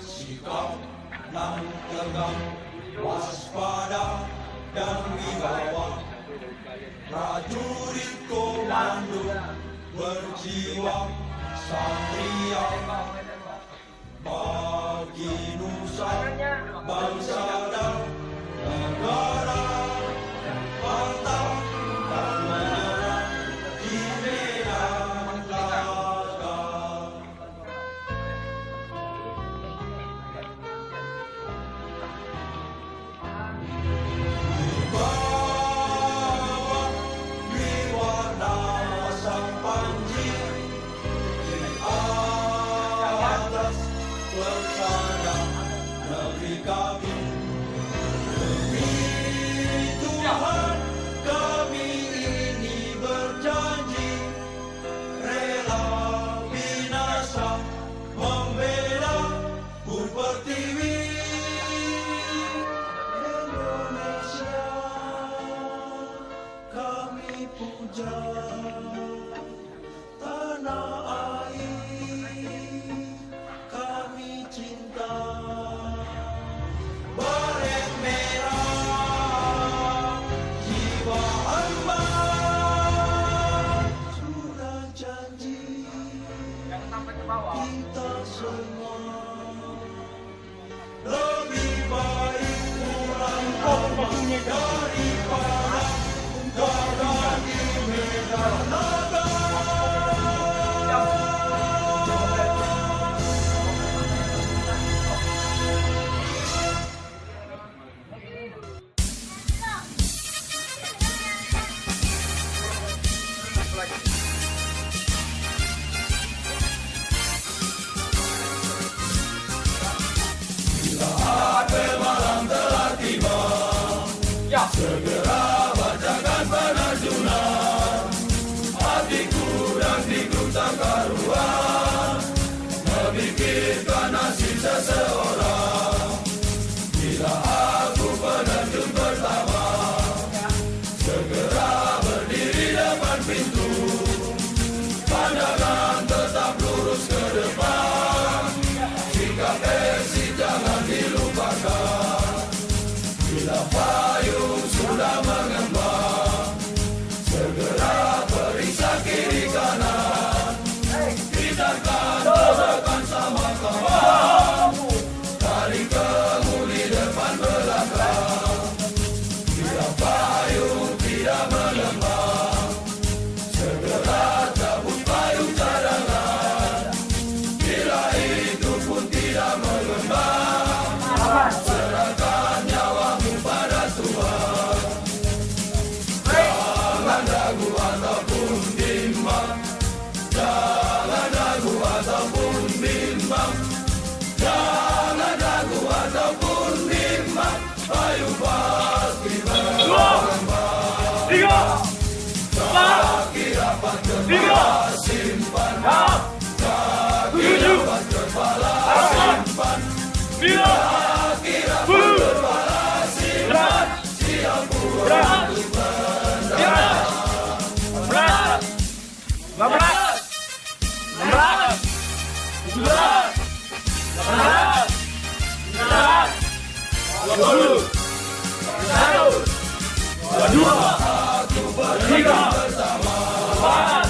Sikap nan tegang, waspada dan wibawa, prajurit komando berjiwa satria, bagi nusa bangsa dan negara, pantang dan menyerah di medan laga. seseorang. Bila aku penerjun pertama, segera berdiri depan pintu. Pandangan tetap lurus ke depan, sikap exit jangan dilupakan. Bila payung sudah mengembang, segera periksa kiri kanan. Bidarkan tabrakan sama kawan, tarik kemudi depan belakang. Bila payung tidak mengembang, segera cabut payung cadangan. Bila itu pun tidak mengembang, serahkan nyawamu pada Tuhan. Jangan ragu ataupun bimbang, jangan ragu ataupun bimbang, jangan ragu ataupun bimbang. Payung pasti mengembang. 3, 4, Kaki rapat 3, kepala simpan, 6, kaki 7, rapat kepala simpan, 9, kaki rapat kepala simpan. Siap pulang untuk berendam. 15, 16, 17, 18, 19, 20, 21, 22, 23, 24,